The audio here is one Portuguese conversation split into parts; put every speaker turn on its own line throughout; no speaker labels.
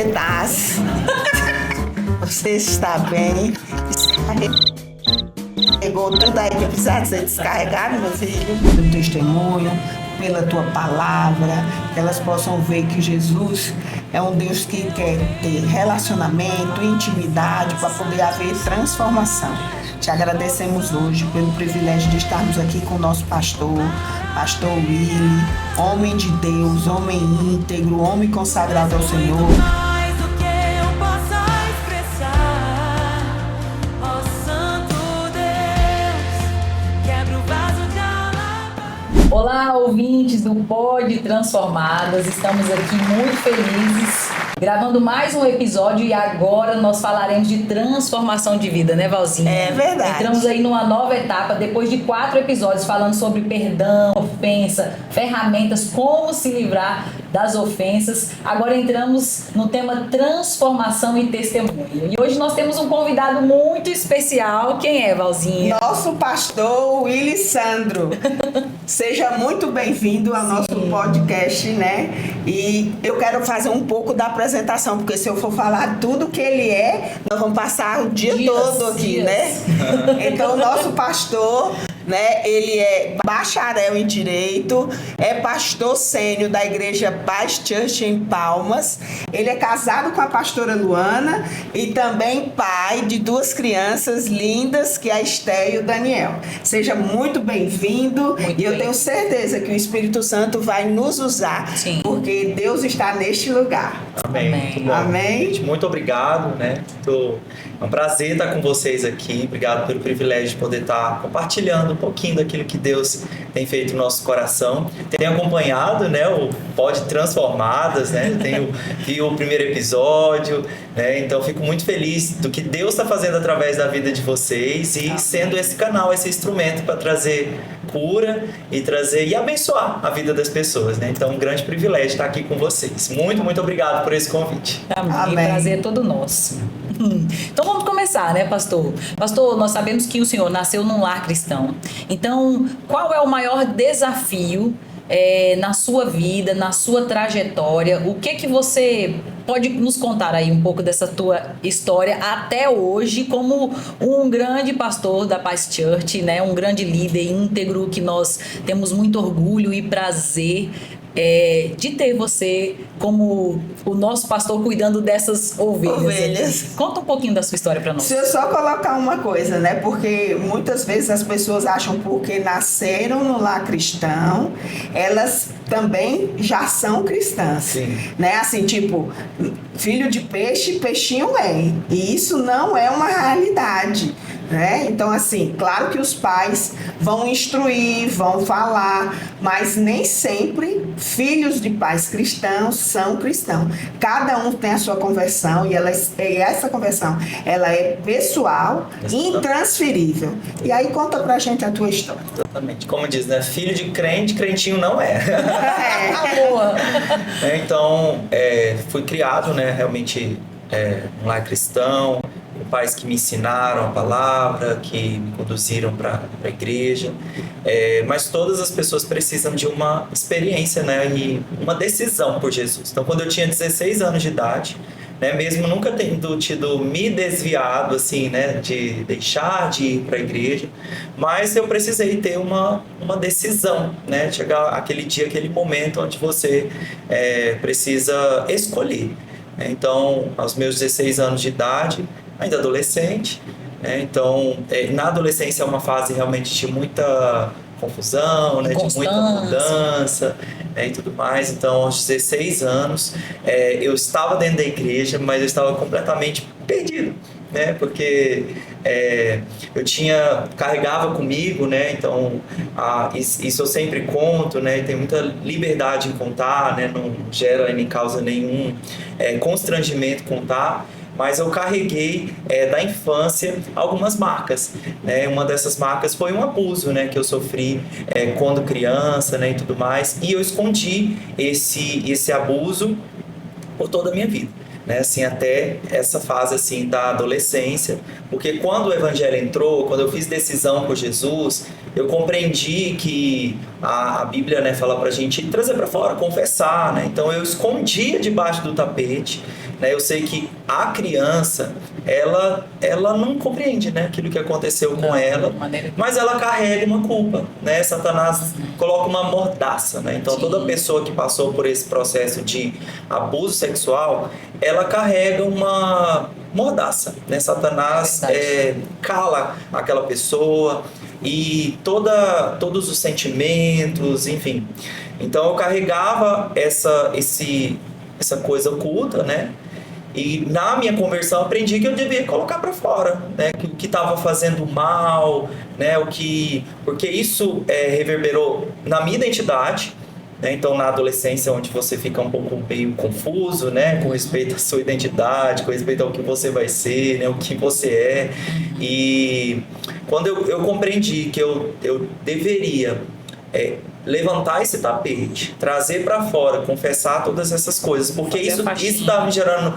estás? Você está bem? Pegou tudo aí que precisava ser descarregado, meu filho? Pelo testemunho, pela tua palavra, que elas possam ver que Jesus é um Deus que quer ter relacionamento, intimidade, para poder haver transformação. Te agradecemos hoje pelo privilégio de estarmos aqui com o nosso pastor Willy, homem de Deus, homem íntegro, homem consagrado ao Senhor.
Olá, ouvintes do Pod Transformadas, estamos aqui muito felizes, gravando mais um episódio e agora nós falaremos de transformação de vida, né, Valzinha?
É verdade.
Entramos aí numa nova etapa, depois de 4 episódios falando sobre perdão, ofensa, ferramentas, como se livrar das ofensas. Agora entramos no tema transformação e testemunho. E hoje nós temos um convidado muito especial. Quem é, Valzinha?
Nosso pastor Willy Sandro. Seja muito bem-vindo ao nosso podcast, né? E eu quero fazer um pouco da apresentação, porque se eu for falar tudo que ele é, nós vamos passar o dia todo aqui, né? Então, o nosso pastor, né? Ele é bacharel em Direito, é pastor sênior da Igreja Paz Church em Palmas. Ele é casado com a pastora Luana e também pai de 2 crianças lindas, que é a Esté e o Daniel. Seja muito bem-vindo e eu tenho certeza que o Espírito Santo vai nos usar, porque Deus está neste lugar.
Amém. Muito bom.
Amém.
Gente, muito obrigado, né? É um prazer estar com vocês aqui. Obrigado pelo privilégio de poder estar compartilhando um pouquinho daquilo que Deus tem feito no nosso coração. Tenho acompanhado, né, o Pod Transformadas, né? Vi o primeiro episódio, né? Então fico muito feliz do que Deus está fazendo através da vida de vocês e sendo esse canal, esse instrumento para trazer cura e abençoar a vida das pessoas, né? Então, um grande privilégio estar aqui com vocês. Muito, muito obrigado por esse convite.
Amém. Prazer é todo nosso. Então vamos começar, né, pastor? Pastor, nós sabemos que o senhor nasceu num lar cristão. Então, qual é o maior desafio na sua vida, na sua trajetória? O que você pode nos contar aí um pouco dessa tua história até hoje como um grande pastor da Paz Church, né? Um grande líder íntegro que nós temos muito orgulho e prazer de ter você como o nosso pastor cuidando dessas ovelhas. Conta um pouquinho da sua história para nós.
Se eu só colocar uma coisa, né? Porque muitas vezes as pessoas acham porque nasceram no lar cristão, elas também já são cristãs.
Sim.
Né? Assim, tipo, filho de peixe, peixinho é. E isso não é uma realidade. Né? Então, assim, claro que os pais vão instruir, vão falar, mas nem sempre filhos de pais cristãos são cristãos. Cada um tem a sua conversão e essa conversão ela é pessoal, intransferível. E aí conta pra gente a tua história.
Exatamente. Como diz, né? Filho de crente, crentinho não é.
Boa.
Então, fui criado, né? Realmente, um lar cristão. Pais que me ensinaram a palavra, que me conduziram para a igreja, mas todas as pessoas precisam de uma experiência, né, e uma decisão por Jesus. Então, quando eu tinha 16 anos de idade, né, mesmo nunca tendo me desviado assim, né, de deixar de ir para a igreja, mas eu precisei ter uma decisão, né, chegar aquele dia, aquele momento onde você precisa escolher. Então, aos meus 16 anos de idade, ainda adolescente, né? Então, na adolescência é uma fase realmente de muita confusão, né? De muita mudança, né? E tudo mais. Então, aos 16 anos, eu estava dentro da igreja, mas eu estava completamente perdido, né? Porque eu carregava comigo, né? Então, isso eu sempre conto, né? Tem muita liberdade em contar, né? Não gera nem causa nenhum constrangimento contar. Mas eu carreguei da infância algumas marcas, né? Uma dessas marcas foi um abuso, né? Que eu sofri quando criança, né? E tudo mais. E eu escondi esse abuso por toda a minha vida, né? Assim, até essa fase assim, da adolescência. Porque quando o evangelho entrou, quando eu fiz decisão por Jesus, eu compreendi que a Bíblia, né, fala pra gente trazer pra fora, confessar, né? Então eu escondia debaixo do tapete, né? Eu sei que a criança, ela não compreende, né, aquilo que aconteceu com ela, mas ela carrega uma culpa, né? Satanás coloca uma mordaça, né? Então toda pessoa que passou por esse processo de abuso sexual, ela carrega uma mordaça, né? Satanás cala aquela pessoa e todos os sentimentos, enfim. Então eu carregava essa coisa oculta, né? E na minha conversão aprendi que eu devia colocar para fora, né? Que o que estava fazendo mal, né? Porque isso reverberou na minha identidade, né? Então na adolescência, onde você fica um pouco meio confuso, né? Com respeito à sua identidade, com respeito ao que você vai ser, né? O que você é. E quando eu compreendi que eu deveria levantar esse tapete, trazer para fora, confessar todas essas coisas, porque isso está me gerando.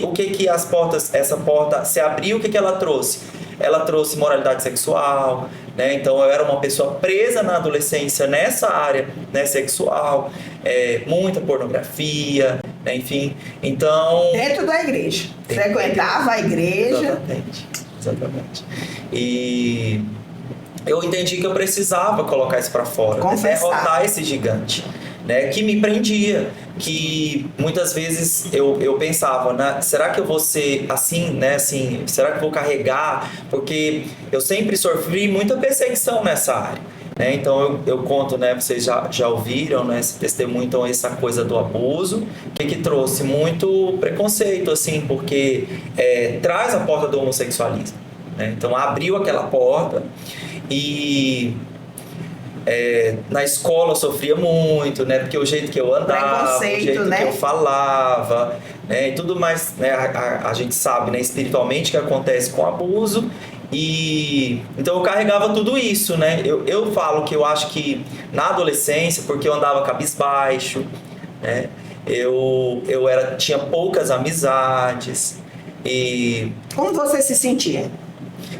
O que essa porta se abriu, o que ela trouxe? Ela trouxe moralidade sexual, né? Então eu era uma pessoa presa na adolescência nessa área, né, sexual, muita pornografia, né? Enfim. Então
dentro da igreja, frequentava a igreja.
Exatamente. E eu entendi que eu precisava colocar isso para fora, derrotar esse gigante, né, que me prendia, que muitas vezes eu pensava, né, será que eu vou ser assim, né, assim, será que eu vou carregar? Porque eu sempre sofri muita perseguição nessa área, né? Então eu conto, né, vocês já ouviram, né, esse testemunho, então essa coisa do abuso, que trouxe muito preconceito, assim, porque traz a porta do homossexualismo, né? Então abriu aquela porta. E na escola eu sofria muito, né? Porque o jeito que eu andava, o jeito, né, que eu falava, né, e tudo mais, né? A gente sabe, né, espiritualmente, que acontece com abuso. E então eu carregava tudo isso, né? Eu falo que eu acho que na adolescência, porque eu andava cabisbaixo, né? Eu tinha poucas amizades. E
como você se sentia?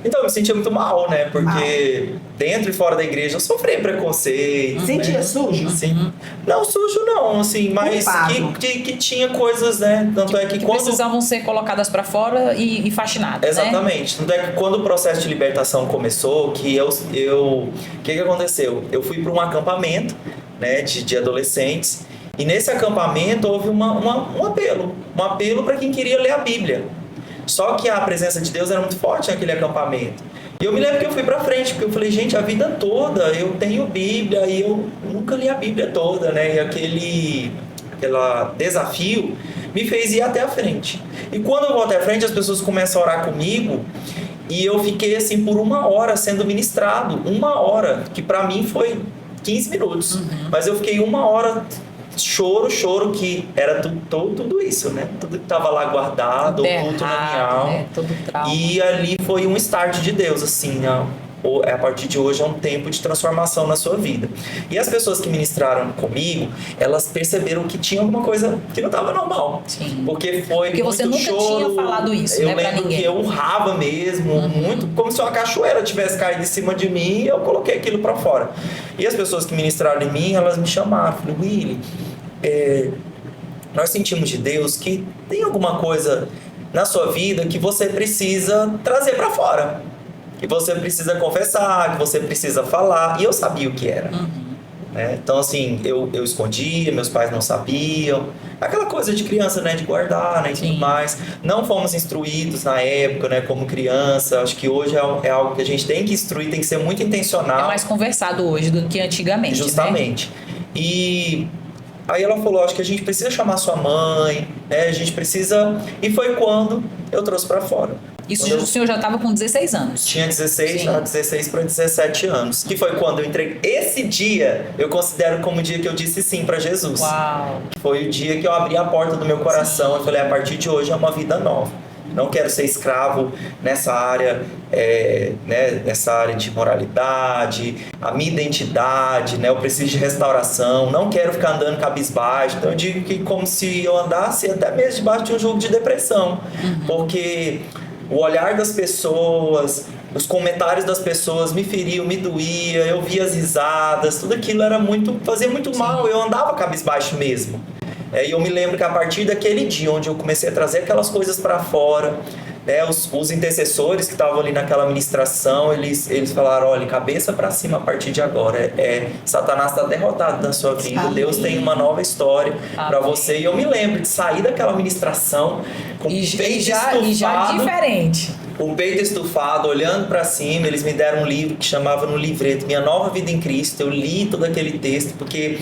Então, eu me sentia muito mal, né? Porque dentro e fora da igreja eu sofri preconceito.
Sentia sujo?
Sim. Não, sujo não, assim, mas que tinha coisas, né? Tanto é que quando
precisavam ser colocadas para fora e faxinadas.
Exatamente.
Né?
Tanto é que quando o processo de libertação começou, que o que aconteceu? Eu fui para um acampamento, né, de adolescentes, e nesse acampamento houve um apelo para quem queria ler a Bíblia. Só que a presença de Deus era muito forte naquele acampamento. E eu me lembro que eu fui pra frente, porque eu falei, gente, a vida toda eu tenho Bíblia e eu nunca li a Bíblia toda, né? E aquele desafio me fez ir até a frente. E quando eu vou até a frente, as pessoas começam a orar comigo e eu fiquei assim por 1 hora sendo ministrado. 1 hora, que pra mim foi 15 minutos. Mas eu fiquei 1 hora... Choro, que era tudo isso, né? Tudo que tava lá guardado, oculto na minha alma.
Né? Todo trauma.
E ali foi um start de Deus, assim, a partir de hoje é um tempo de transformação na sua vida. E as pessoas que ministraram comigo, elas perceberam que tinha alguma coisa que não estava normal.
Sim.
Porque muito
você nunca
choro,
tinha falado isso, né, pra ninguém.
Eu lembro que eu urrava mesmo, muito, como se uma cachoeira tivesse caído em cima de mim e eu coloquei aquilo para fora. E as pessoas que ministraram em mim, elas me chamaram, falaram, Willy, nós sentimos de Deus que tem alguma coisa na sua vida que você precisa trazer para fora. Que você precisa confessar, que você precisa falar. E eu sabia o que era. Né? Então, assim, eu escondia, meus pais não sabiam. Aquela coisa de criança, né? De guardar, né? E tudo mais. Não fomos instruídos na época, né? Como criança. Acho que hoje é algo que a gente tem que instruir, tem que ser muito intencional.
É mais conversado hoje do que antigamente,
justamente. Né? E aí ela falou, acho que a gente precisa chamar sua mãe, né? A gente precisa... E foi quando eu trouxe para fora.
Isso o senhor já estava com 16 anos?
Tinha 16 para 17 anos. Que foi quando eu entrei. Esse dia eu considero como o dia que eu disse sim para Jesus.
Uau!
Foi o dia que eu abri a porta do meu coração e falei, a partir de hoje é uma vida nova. Não quero ser escravo nessa área, né, nessa área de moralidade, a minha identidade, né, eu preciso de restauração, não quero ficar andando cabisbaixo. Então eu digo que como se eu andasse até mesmo debaixo de um jugo de depressão, porque o olhar das pessoas, os comentários das pessoas me feriam, me doía, eu via as risadas, tudo aquilo era fazia muito mal, eu andava cabisbaixo mesmo. E eu me lembro que a partir daquele dia onde eu comecei a trazer aquelas coisas para fora, né, os intercessores que estavam ali naquela ministração, eles falaram, olha, cabeça para cima a partir de agora, Satanás está derrotado na sua vida, amém. Deus tem uma nova história para você. E eu me lembro de sair daquela ministração com o peito estufado,
e já diferente.
O peito estufado, olhando para cima. Eles me deram um livro que chamava no livreto Minha Nova Vida em Cristo. Eu li todo aquele texto, porque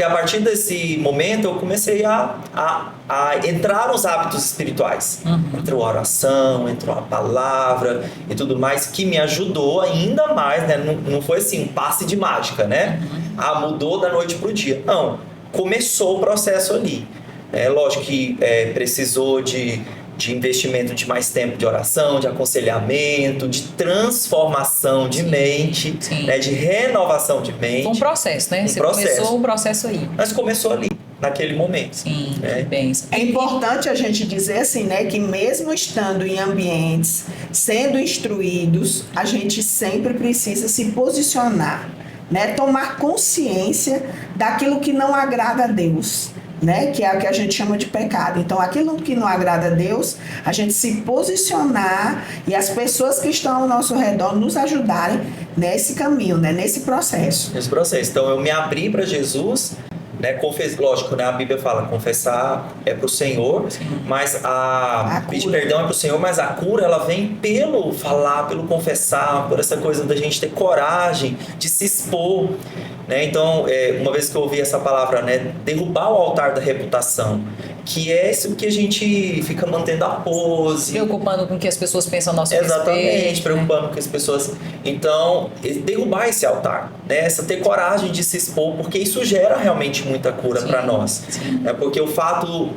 a partir desse momento eu comecei a entrar nos hábitos espirituais. Entrou a oração, entrou a palavra e tudo mais, que me ajudou ainda mais, né? Não foi assim um passe de mágica, né? Mudou da noite pro dia. Não, começou o processo ali. Lógico que precisou de investimento de mais tempo de oração, de aconselhamento, de transformação de mente, né, de renovação de mente.
Foi um processo, né? Você começou o processo aí.
Mas começou ali, naquele momento.
Sim, bem.
É importante a gente dizer assim, né, que mesmo estando em ambientes, sendo instruídos, a gente sempre precisa se posicionar, né, tomar consciência daquilo que não agrada a Deus. Né? Que é o que a gente chama de pecado. Então, aquilo que não agrada a Deus, a gente se posicionar e as pessoas que estão ao nosso redor nos ajudarem nesse caminho, né? Nesse processo.
Então, eu me abri para Jesus, né? Lógico, né? A Bíblia fala, confessar é para o Senhor, mas pedir perdão é para o Senhor, mas a cura, ela vem pelo falar, pelo confessar, por essa coisa da gente ter coragem de se expor. Né? Então, uma vez que eu ouvi essa palavra, né, derrubar o altar da reputação, que é isso que a gente fica mantendo a pose.
Preocupando com o que as pessoas pensam a nosso respeito.
Exatamente, preocupando com as pessoas. Então, derrubar esse altar, né? Ter coragem de se expor, porque isso gera realmente muita cura para nós. Porque o fato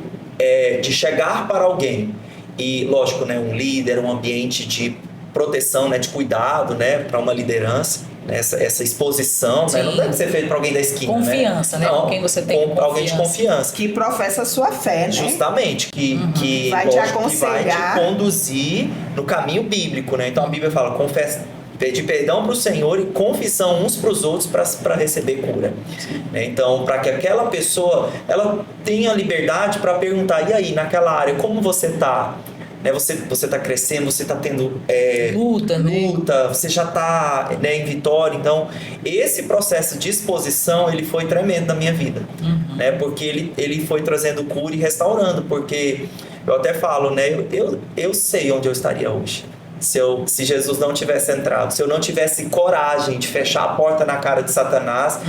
de chegar para alguém, e lógico, né, um líder, um ambiente de proteção, né, de cuidado, né, para uma liderança, essa exposição, né? Não deve ser feito para alguém da esquina.
Confiança, né?
Não,
com quem você tem confiança.
Alguém de confiança.
Que professa a sua fé, né?
Justamente, que
vai te aconselhar.
Que vai te conduzir no caminho bíblico, né? Então a Bíblia fala, pedir perdão para o Senhor e confissão uns para os outros para receber cura. Então, para que aquela pessoa ela tenha liberdade para perguntar, e aí, naquela área, como você está? Né, você está crescendo, você está tendo luta, você já está, né, em vitória. Então, esse processo de exposição, ele foi tremendo na minha vida, né, porque ele foi trazendo cura e restaurando, porque eu até falo, né, eu sei onde eu estaria hoje. Se Jesus não tivesse entrado, se eu não tivesse coragem de fechar a porta na cara de Satanás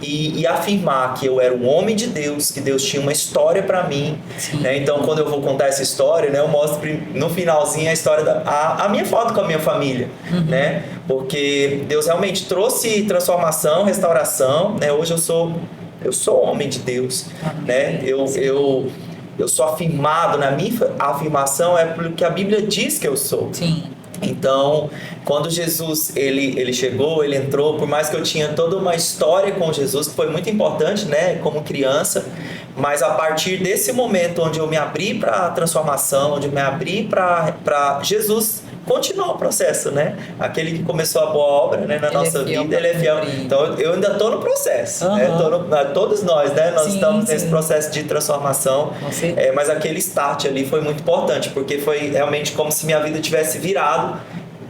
e afirmar que eu era um homem de Deus, que Deus tinha uma história para mim, né? Então quando eu vou contar essa história, né, eu mostro no finalzinho a história a minha foto com a minha família, né? Porque Deus realmente trouxe transformação, restauração, né? Hoje eu sou homem de Deus, né? Eu sou afirmado, na minha afirmação é porque a Bíblia diz que eu sou.
Sim.
Então, quando Jesus ele chegou, ele entrou, por mais que eu tinha toda uma história com Jesus, que foi muito importante, né, como criança, mas a partir desse momento onde eu me abri para a transformação, onde eu me abri para Jesus continuar o processo, né? Aquele que começou a boa obra, né, na nossa vida, ele é fiel. Então, eu ainda estou no processo, né? Todos nós, né? Nós estamos nesse processo de transformação, mas aquele start ali foi muito importante, porque foi realmente como se minha vida tivesse virado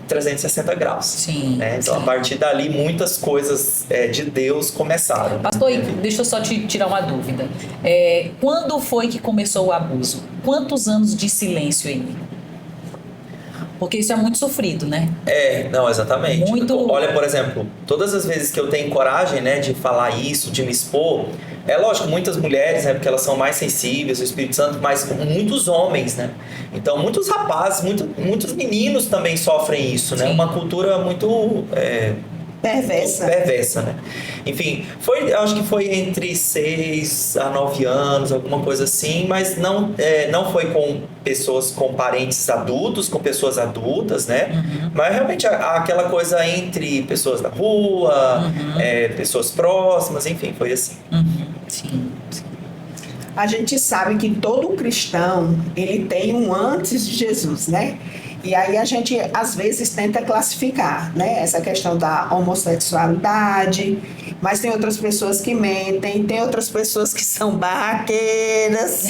360 graus. Né? Então, a partir dali, muitas coisas de Deus começaram.
Pastor, deixa eu só te tirar uma dúvida. Quando foi que começou o abuso? Quantos anos de silêncio aí? Porque isso é muito sofrido, né?
Não, exatamente.
Muito...
Olha, por exemplo, todas as vezes que eu tenho coragem, né, de falar isso, de me expor, é lógico, muitas mulheres, né, porque elas são mais sensíveis, o Espírito Santo, mas muitos homens, né? Então, muitos rapazes, muitos meninos também sofrem isso, né? Uma cultura muito... perversa, né? Enfim, acho que foi entre 6 a 9 anos, alguma coisa assim, mas não foi com parentes adultos, com pessoas adultas, né? Mas realmente aquela coisa entre pessoas da rua, pessoas próximas, enfim, foi assim.
Sim.
A gente sabe que todo cristão, ele tem um antes de Jesus, né? E aí a gente, às vezes, tenta classificar, né? Essa questão da homossexualidade, mas tem outras pessoas que mentem, tem outras pessoas que são barraqueiras,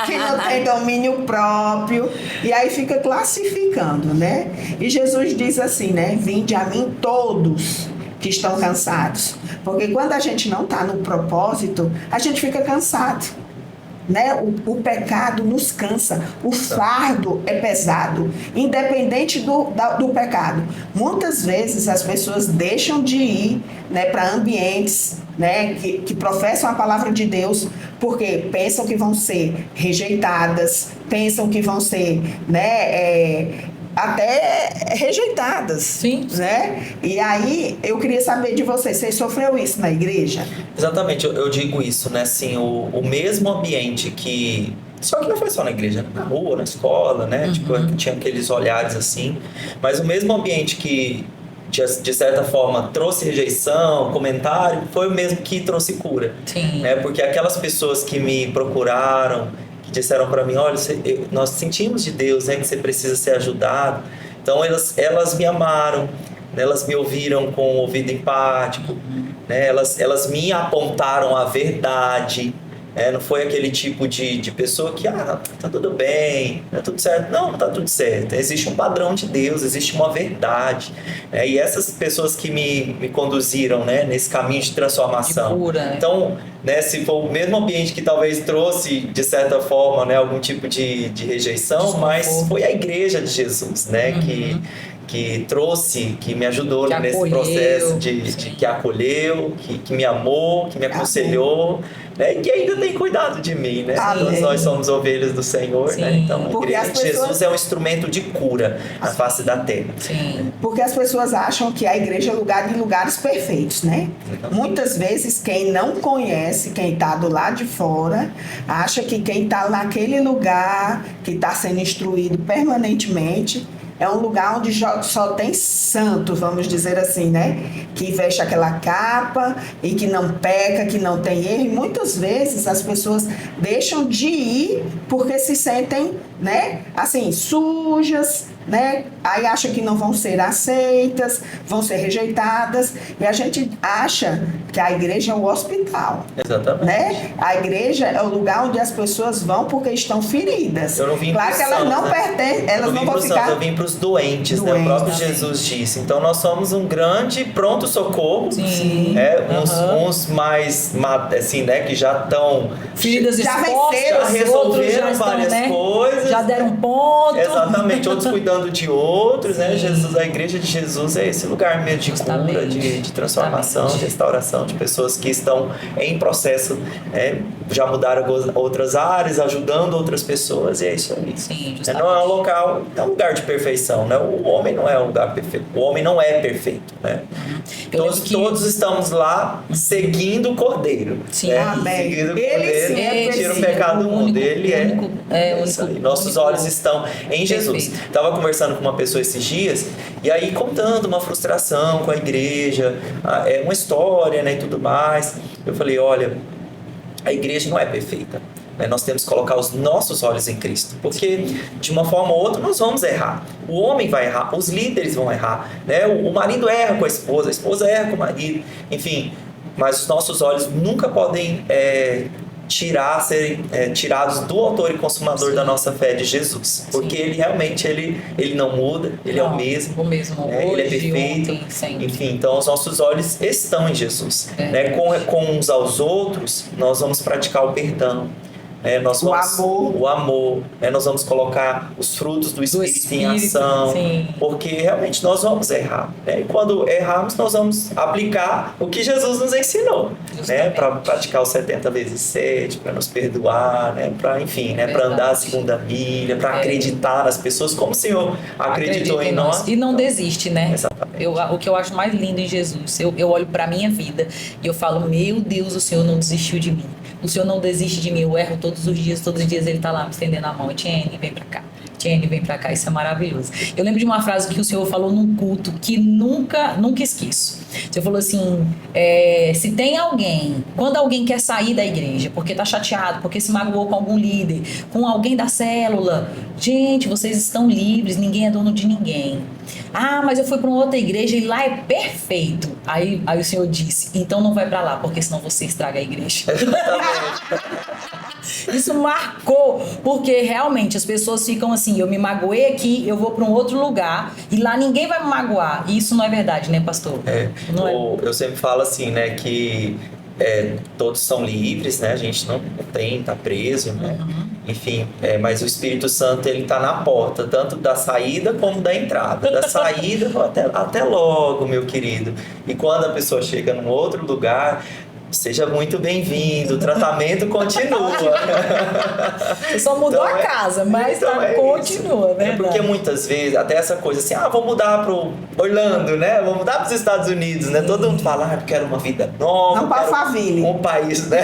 que não têm domínio próprio, e aí fica classificando, né? E Jesus diz assim, né? Vinde a mim todos que estão cansados. Porque quando a gente não está no propósito, a gente fica cansado. Né? O pecado nos cansa, o fardo é pesado, independente do pecado. Muitas vezes as pessoas deixam de ir, né, para ambientes, né, que professam a palavra de Deus, porque pensam que vão ser rejeitadas, pensam que vão ser, né, até rejeitadas.
Sim.
Né? E aí, eu queria saber de vocês sofreu isso na igreja?
Exatamente, eu digo isso, né? Assim, o mesmo ambiente que... Só que não foi só na igreja, na rua, na escola, né? Tipo, tinha aqueles olhares assim. Mas o mesmo ambiente que, de certa forma, trouxe rejeição, comentário, foi o mesmo que trouxe cura.
Sim.
Né? Porque aquelas pessoas que me procuraram, que disseram para mim, olha, nós sentimos de Deus, né, que você precisa ser ajudado. Então elas me amaram, né, elas me ouviram com o ouvido empático, né, elas me apontaram a verdade. Não foi aquele tipo de pessoa que, tá tudo bem, tá tudo certo. Não tá tudo certo. Existe um padrão de Deus, existe uma verdade. E essas pessoas que me conduziram, né, nesse caminho de transformação.
De cura, né?
Então, né, se for o mesmo ambiente que talvez trouxe, de certa forma, né, algum tipo de rejeição, mas foi a igreja de Jesus, né, que trouxe, que me ajudou
que
nesse
acolheu,
processo que acolheu, que me amou, que me aconselhou, né, e que ainda tem cuidado de mim, né? Todos nós somos ovelhas do Senhor, né? Então, a igreja de Jesus é um instrumento de cura na face da terra.
Sim.
Porque as pessoas acham que a igreja é lugar de lugares perfeitos, né? Muitas vezes quem não conhece, quem está do lado de fora, acha que quem está naquele lugar, que está sendo instruído permanentemente, é um lugar onde só tem santo, vamos dizer assim, né? Que veste aquela capa e que não peca, que não tem erro. E muitas vezes as pessoas deixam de ir porque se sentem, né? Assim, sujas, né? Aí acham que não vão ser aceitas, vão ser rejeitadas. E a gente acha que a igreja é o hospital.
Exatamente.
Né? A igreja é o lugar onde as pessoas vão porque estão feridas.
Eu não vim
claro que elas não pertencem, elas não vão ficar...
Eu vim para os doentes, né? O próprio Jesus disse. Então nós somos um grande pronto-socorro.
Sim.
Uns mais, assim, né? Que já estão...
Feridas
já
expostas,
venceram,
já resolveram
estão,
várias
né?
coisas.
Já deram ponto.
Exatamente, outros cuidando de outros, né? A igreja de Jesus é esse lugar mesmo de cura, de transformação, de restauração, de pessoas que estão em processo, já mudaram outras áreas, ajudando outras pessoas, e é isso aí.
Sim,
não é um local, não é um lugar de perfeição, né? O homem não é um lugar perfeito, o homem não é perfeito, né? Todos estamos lá seguindo o Cordeiro.
Sim.
Né?
Amém.
Seguindo o
Ele
Cordeiro,
sim,
tira o pecado do mundo. Ele
único,
nossos olhos estão em Jesus. Estava conversando com uma pessoa esses dias, e aí contando uma frustração com a igreja, uma história, né, e tudo mais. Eu falei, olha, a igreja não é perfeita. Nós temos que colocar os nossos olhos em Cristo, porque de uma forma ou outra nós vamos errar. O homem vai errar, os líderes vão errar, né? O marido erra com a esposa erra com o marido, enfim. Mas os nossos olhos nunca podem serem tirados do autor e consumador da nossa fé, de Jesus, porque ele realmente ele não muda, ele é o mesmo,
hoje,
ele é perfeito,
ontem, sempre.
enfim, então os nossos olhos estão em Jesus, né? Com uns aos outros nós vamos praticar o perdão, o amor, nós vamos colocar os frutos do Espírito em ação,
sim.
Porque realmente nós vamos errar, né? E quando errarmos nós vamos aplicar o que Jesus nos ensinou, né? Para praticar os 70 vezes 7, para nos perdoar, né? Para, enfim, né? Para andar a segunda milha, para acreditar nas pessoas como o Senhor acreditou em nós.
E não desiste, né?
Exatamente.
O que eu acho mais lindo em Jesus, eu olho para a minha vida e eu falo, meu Deus, o Senhor não desistiu de mim. O Senhor não desiste de mim, eu erro todos os dias Ele está lá me estendendo a mão. Tiene, vem pra cá. quem é que vem pra cá. Isso é maravilhoso. Eu lembro de uma frase que o senhor falou num culto que nunca esqueço. O senhor falou assim, se tem alguém, quando alguém quer sair da igreja, porque tá chateado, porque se magoou com algum líder, com alguém da célula, gente, vocês estão livres, ninguém é dono de ninguém. Ah, mas eu fui para uma outra igreja e lá é perfeito. Aí o senhor disse, então não vai para lá, porque senão você estraga a igreja. Isso marcou, porque realmente as pessoas ficam assim, eu me magoei aqui, eu vou para um outro lugar e lá ninguém vai me magoar. E isso não é verdade, né, pastor? Não é.
Eu sempre falo assim, né, que todos são livres, né, a gente não tem, tá preso, né, enfim, mas o Espírito Santo, ele tá na porta, tanto da saída como da entrada. Da saída, até logo, meu querido. E quando a pessoa chega num outro lugar, seja muito bem-vindo, o tratamento continua.
Você só mudou a casa, mas continua, né?
Porque muitas vezes, até essa coisa assim, vou mudar pro Orlando, né? Vou mudar pros Estados Unidos, né? Todo mundo fala, eu quero uma vida nova.
Não para Alphaville.
Um país, né?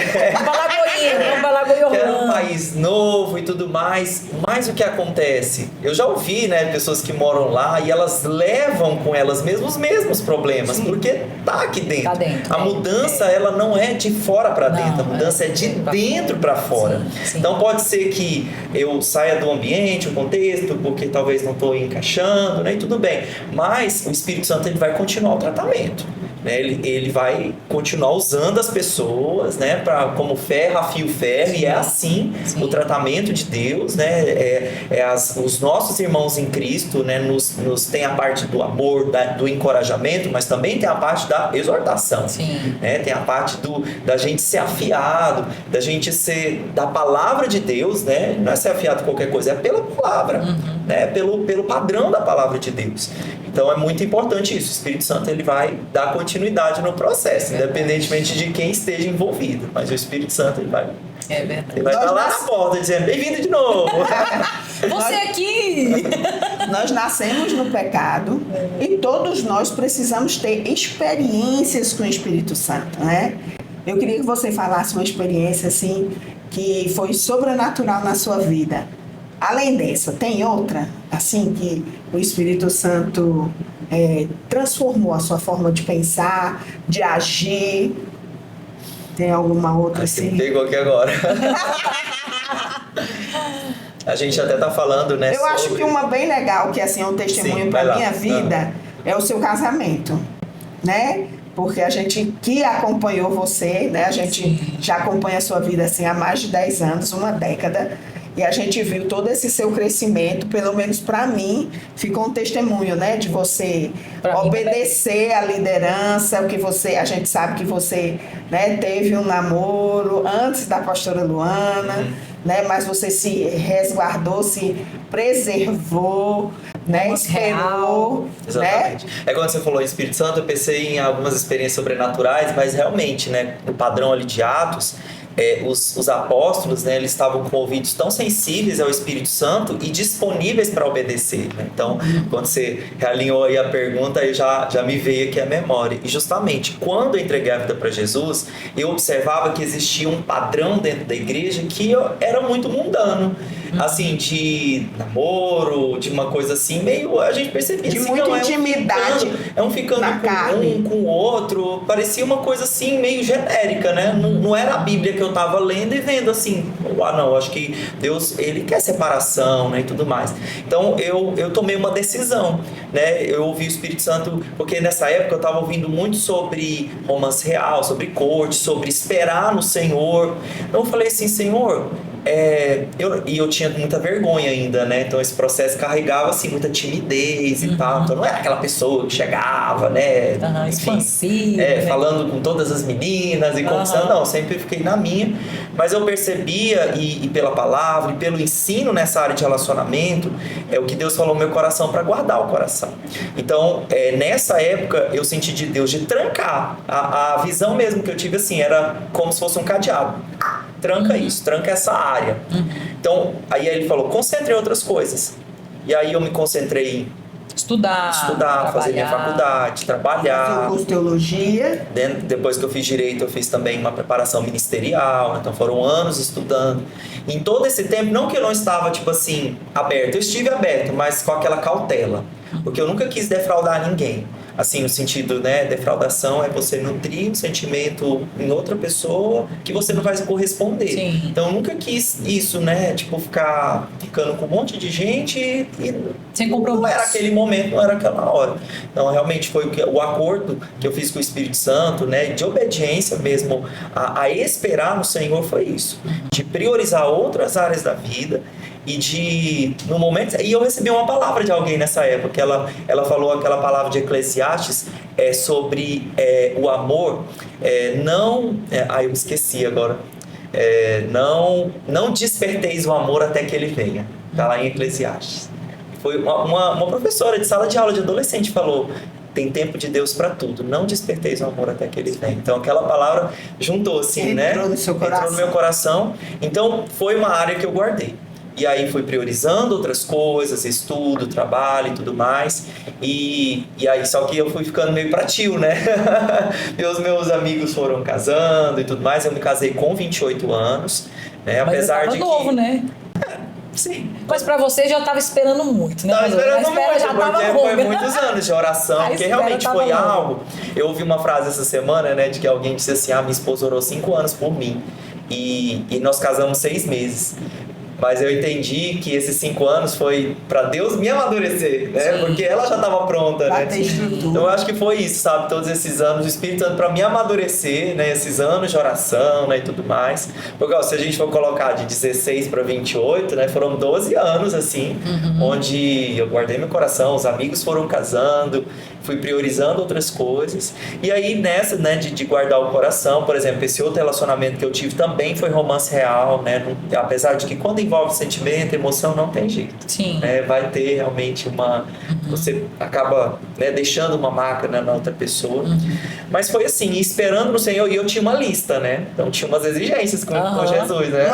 Quero um país novo e tudo mais. Mas o que acontece? Eu já ouvi, né, pessoas que moram lá e elas levam com elas mesmas os mesmos problemas, porque tá aqui dentro.
Tá dentro.
A mudança, ela não é de fora para dentro, a mudança é de dentro para fora.
Sim.
Então pode ser que eu saia do ambiente, o contexto, porque talvez não estou encaixando, né? E tudo bem. Mas o Espírito Santo, ele vai continuar o tratamento. Né? Ele vai continuar usando as pessoas, né, como ferro afia o ferro, e é assim o tratamento de Deus, né? Os nossos irmãos em Cristo, né, nos tem a parte do amor, do encorajamento, mas também tem a parte da exortação. Né? Tem a parte da gente ser afiado, da gente ser da palavra de Deus, né? Não é ser afiado em qualquer coisa, é pela palavra, né? Pelo padrão da palavra de Deus. Então é muito importante isso. O Espírito Santo, ele vai dar continuidade no processo, independentemente de quem esteja envolvido. Mas o Espírito Santo, ele vai estar lá na porta dizendo, bem-vindo de novo.
Você aqui!
Nós nascemos no pecado e todos nós precisamos ter experiências com o Espírito Santo, né? Eu queria que você falasse uma experiência assim que foi sobrenatural na sua vida. Além dessa, tem outra, assim, que o Espírito Santo transformou a sua forma de pensar, de agir? Tem alguma outra assim?
Me pegou aqui agora. A gente até tá falando, né?
Eu acho que uma bem legal, que assim, é um testemunho para minha vida, é o seu casamento, né? Porque a gente que acompanhou você, né? A gente já acompanha a sua vida assim há mais de 10 anos, uma década. E a gente viu todo esse seu crescimento, pelo menos para mim, ficou um testemunho, né? De você obedecer à liderança, o que a gente sabe que você, né, teve um namoro antes da pastora Luana, né? Mas você se resguardou, se preservou, né? Esperou.
Exatamente.
Né?
Quando você falou em Espírito Santo, eu pensei em algumas experiências sobrenaturais, mas realmente, né, o padrão ali de Atos, os apóstolos, né, eles estavam com ouvidos tão sensíveis ao Espírito Santo e disponíveis para obedecer, né? Então, quando você realinhou aí a pergunta, aí já me veio aqui a memória. E justamente, quando eu entreguei a vida para Jesus, eu observava que existia um padrão dentro da igreja que era muito mundano. Assim, de namoro, de uma coisa assim, meio, a gente percebia
de
assim,
muita intimidade,
ficando
na carne.
com o outro, parecia uma coisa assim, meio genérica, né? Não era a Bíblia que eu tava lendo e vendo assim, não, acho que Deus, ele quer separação, né, e tudo mais. Então, eu tomei uma decisão, né? Eu ouvi o Espírito Santo, porque nessa época eu tava ouvindo muito sobre romance real, sobre corte, sobre esperar no Senhor. Então, eu falei assim, Senhor, eu tinha muita vergonha ainda, né? Então esse processo carregava assim muita timidez e tal. Então não era aquela pessoa que chegava, né?
Expansiva, né?
Falando com todas as meninas e conquistando. Não, sempre fiquei na minha. Mas eu percebia, e pela palavra, e pelo ensino nessa área de relacionamento, é o que Deus falou no meu coração para guardar o coração. Então, nessa época, eu senti de Deus de trancar. A visão mesmo que eu tive assim, era como se fosse um cadeado. Tranca isso, tranca essa área. Então, aí ele falou, concentre em outras coisas. E aí eu me concentrei
Estudar,
fazer minha faculdade, trabalhar.
Seu curso de teologia.
Depois que eu fiz direito, eu fiz também uma preparação ministerial, então foram anos estudando. Em todo esse tempo, não que eu não estava, tipo assim, aberto, eu estive aberto, mas com aquela cautela, porque eu nunca quis defraudar ninguém. Assim, no sentido, né, defraudação é você nutrir um sentimento em outra pessoa que você não vai corresponder.
Sim.
Então, eu nunca quis isso, né, tipo, ficando com um monte de gente e
sem compromisso.
Não era aquele momento, não era aquela hora. Então, realmente foi o acordo que eu fiz com o Espírito Santo, né, de obediência mesmo, a esperar no Senhor, foi isso. De priorizar outras áreas da vida e no momento, e eu recebi uma palavra de alguém nessa época, ela falou aquela palavra de Eclesiastes sobre o amor, eu esqueci agora, não desperteis o amor até que ele venha, tá lá em Eclesiastes. Foi uma professora de sala de aula de adolescente falou: tem tempo de Deus para tudo, não desperteis o amor até que ele venha. Então aquela palavra juntou assim,
entrou no seu coração.
Entrou no meu coração. Então foi uma área que eu guardei. E aí fui priorizando outras coisas, estudo, trabalho e tudo mais. E aí só que eu fui ficando meio pra tio, né? Os meus amigos foram casando e tudo mais. Eu me casei com 28 anos, né? Apesar de
novo,
que...
né?
Sim.
Mas pra você já tava esperando muito, né?
Tava esperando muito,
já tava
porque foi muitos anos de oração, porque realmente foi algo... Eu ouvi uma frase essa semana, né, de que alguém disse assim: minha esposa orou 5 anos por mim e nós casamos 6 meses. Mas eu entendi que esses 5 anos foi para Deus me amadurecer, né? Sim. Porque ela já estava pronta, né? Então eu acho que foi isso, sabe? Todos esses anos, o Espírito Santo para me amadurecer, né? Esses anos de oração, né? E tudo mais. Porque, ó, se a gente for colocar de 16 para 28, né? Foram 12 anos, assim, onde eu guardei meu coração, os amigos foram casando, fui priorizando outras coisas. E aí, nessa, né? De guardar o coração, por exemplo, esse outro relacionamento que eu tive também foi romance real, né? Apesar de que quando envolve sentimento, emoção, não tem jeito.
Sim.
Vai ter realmente você acaba, né, deixando uma marca, né, na outra pessoa. Mas foi assim, esperando no Senhor, e eu tinha uma lista, né? Então tinha umas exigências com Jesus, né?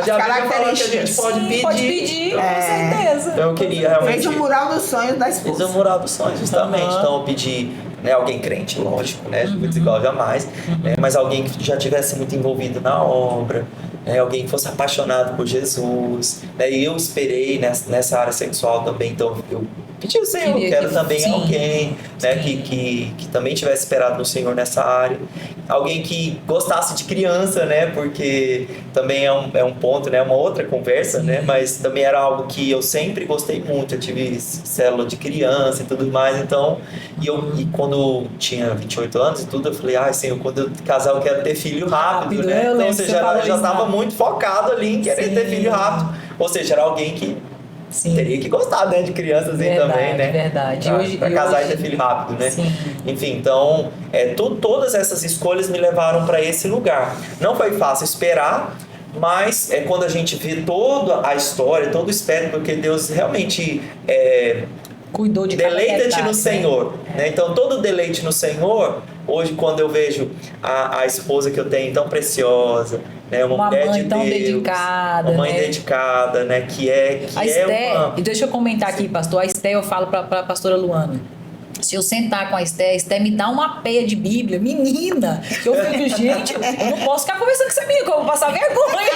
Já falando que a gente pode pedir.
Pode pedir, com certeza.
Então eu queria realmente...
Fez o mural dos sonhos da esposa.
Fez o mural dos sonhos, justamente. Então eu pedi... Né, alguém crente, lógico, né? Desigual jamais, né, mas alguém que já tivesse muito envolvido na obra, né, alguém que fosse apaixonado por Jesus, né, e eu esperei nessa área sexual também, então eu pedi ao Senhor, quero também alguém, né, que também tivesse esperado no Senhor nessa área, alguém que gostasse de criança, né, porque também é um ponto, né, uma outra conversa, né, mas também era algo que eu sempre gostei muito, eu tive célula de criança e tudo mais, então, e quando tinha 28 anos e tudo, eu falei: Senhor, quando eu casar eu quero ter filho rápido, né? Então, ou seja, eu já estava muito focado ali em querer ter filho rápido, ou seja, era alguém que teria que gostar, né, de crianças também, né?
Verdade.
Pra casar e ter filho rápido, né?
Sim.
Enfim, então, todas essas escolhas me levaram para esse lugar. Não foi fácil esperar, mas quando a gente vê toda a história, todo o espectro, porque Deus realmente
cuidou de
deleita-te no Senhor, né? Então todo deleite no Senhor, hoje quando eu vejo a esposa que eu tenho tão preciosa, né, uma mulher de
tão
Deus,
dedicada,
uma mãe dedicada, né, que
a Esté, e deixa eu comentar aqui, pastor, a Esté, eu falo para a pastora Luana, se eu sentar com a Esté me dá uma peia de Bíblia, menina, que eu fico, gente, eu não posso ficar conversando com essa menina, que eu vou passar vergonha.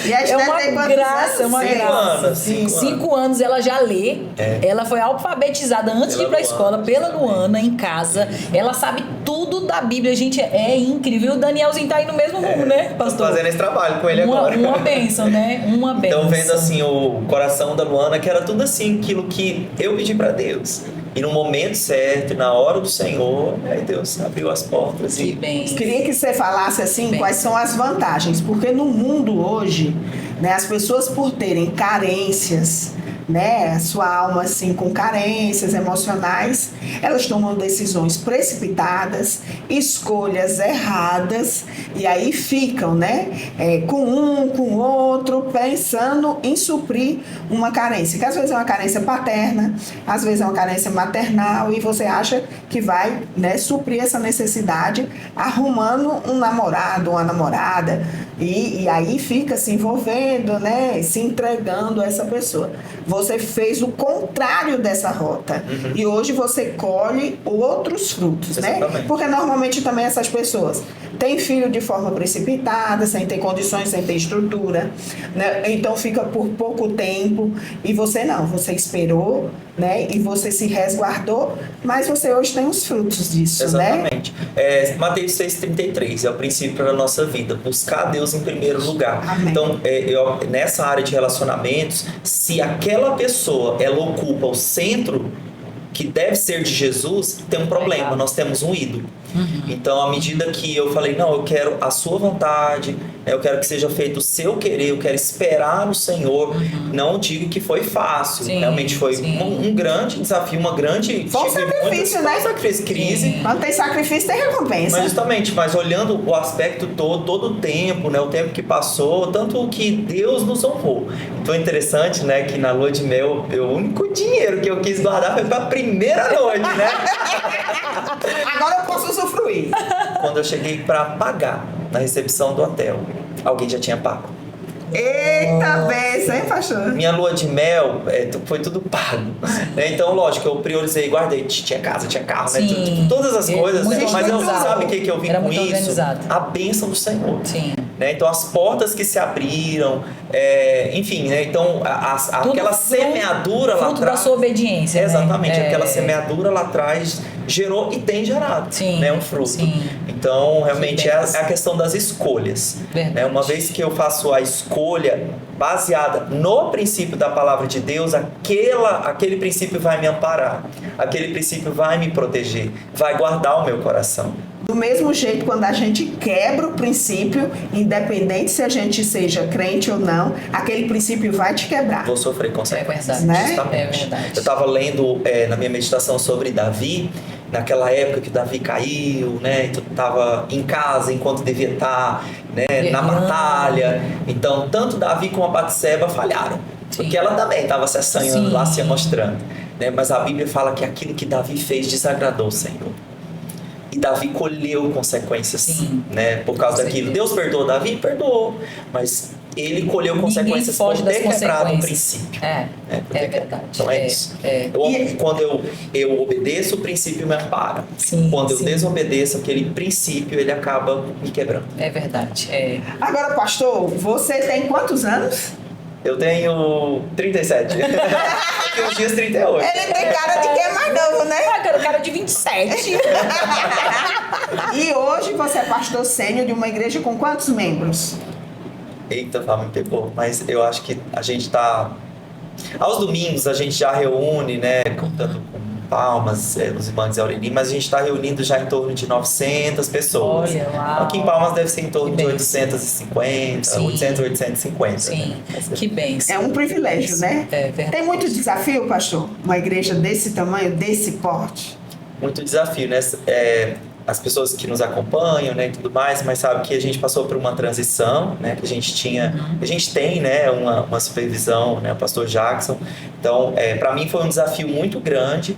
E a Esté tem quantos
graça,
anos?
5 anos.
5 anos ela já lê. Ela foi alfabetizada antes de ir pra escola pela Luana em casa. Ela sabe tudo da Bíblia. Gente, é incrível. O Danielzinho tá aí no mesmo rumo, né, pastor?
Tô fazendo esse trabalho com ele agora.
Uma bênção, né? Uma bênção.
Então, vendo assim o coração da Luana, que era tudo assim, aquilo que eu pedi pra Deus. E no momento certo, na hora do Senhor, aí Deus abriu as portas.
Que bem.
Queria que você falasse assim, quais são as vantagens, porque no mundo hoje, né, as pessoas por terem carências, né, a sua alma assim com carências emocionais, elas tomam decisões precipitadas, escolhas erradas, e aí ficam, né, com um, com o outro, pensando em suprir uma carência, que às vezes é uma carência paterna, às vezes é uma carência maternal, e você acha que vai, né, suprir essa necessidade arrumando um namorado, uma namorada, E aí fica se envolvendo, né? Se entregando a essa pessoa. Você fez o contrário dessa rota. E hoje você colhe outros frutos, né? Porque normalmente também essas pessoas têm filho de forma precipitada, sem ter condições, sem ter estrutura, né? Então fica por pouco tempo. E você não, você esperou, né? E você se resguardou, mas você hoje tem os frutos disso,
exatamente, né? Mateus 6,33 é o princípio da nossa vida, buscar Deus em primeiro lugar.
Amém.
Então, nessa área de relacionamentos, se aquela pessoa ela ocupa o centro que deve ser de Jesus, tem um problema, nós temos um ídolo. Então, à medida que eu falei, não, eu quero a sua vontade, eu quero que seja feito o seu querer, eu quero esperar no Senhor. Não digo que foi fácil, realmente foi um grande desafio, uma grande...
Foi um sacrifício, né?
Sacrifício, crise.
Quando tem sacrifício, tem recompensa.
Mas justamente, olhando o aspecto todo o tempo, né? O tempo que passou, tanto que Deus nos honrou. Então é interessante, né? Que na lua de mel, o único dinheiro que eu quis guardar foi pra primeira noite, né?
Agora eu posso usufruir.
Quando eu cheguei para pagar na recepção do hotel, alguém já tinha pago.
Eita, benção, hein, pastor?
Minha lua de mel foi tudo pago. Né? Então, lógico, eu priorizei, guardei. Tinha casa, tinha carro, né? Todas as coisas. Né? Mas eu sabe o que eu vim com isso?
Organizado.
A bênção do Senhor.
Sim.
Né? Então, as portas que se abriram, enfim, né? Então, aquela semeadura lá atrás...
Fruto da sua obediência.
Exatamente, aquela semeadura lá atrás gerou e tem gerado, né? Um fruto.
Sim.
Então, realmente, é a questão das escolhas. Né? Uma vez que eu faço a escolha baseada no princípio da palavra de Deus, aquele princípio vai me amparar, aquele princípio vai me proteger, vai guardar o meu coração.
Do mesmo jeito, quando a gente quebra o princípio, independente se a gente seja crente ou não, aquele princípio vai te quebrar.
Vou sofrer consequências.
Né?
Justamente.
É verdade.
Eu estava lendo na minha meditação sobre Davi, naquela época que Davi caiu, né? Então, estava em casa enquanto devia estar, né? Na batalha. Então, tanto Davi como a Batseba falharam. Porque ela também estava se assanhando lá, se mostrando. Né? Mas a Bíblia fala que aquilo que Davi fez desagradou o Senhor. E Davi colheu consequências, né, por causa daquilo. Deus perdoou Davi? Perdoou. Mas ele colheu consequências por ter quebrado um princípio.
É verdade.
Então é isso. Quando eu obedeço, o princípio me ampara. Quando eu desobedeço, aquele princípio, ele acaba me quebrando.
É verdade.
Agora, pastor, você tem quantos anos?
Eu tenho 37. Daqui uns dias 38.
Ele tem cara de quem é mais novo, né?
Cara de 27.
E hoje você é pastor sênior de uma igreja com quantos membros?
Eita, me pegou. Mas eu acho que a gente tá... Aos domingos a gente já reúne, né? Contando com Palmas, os irmãos de Aureli, mas a gente está reunindo já em torno de 900 pessoas.
Olha, uau.
Aqui em Palmas deve ser em torno de 850, 800, 850.
Sim,
né?
Que bênção.
É um privilégio, né?
É verdade.
Tem muito desafio, pastor? Uma igreja desse tamanho, desse porte?
Muito desafio, né? As pessoas que nos acompanham, né, e tudo mais, mas sabe que a gente passou por uma transição, né, que a gente tem, né, uma supervisão, né, o pastor Jackson. Então, para mim foi um desafio muito grande,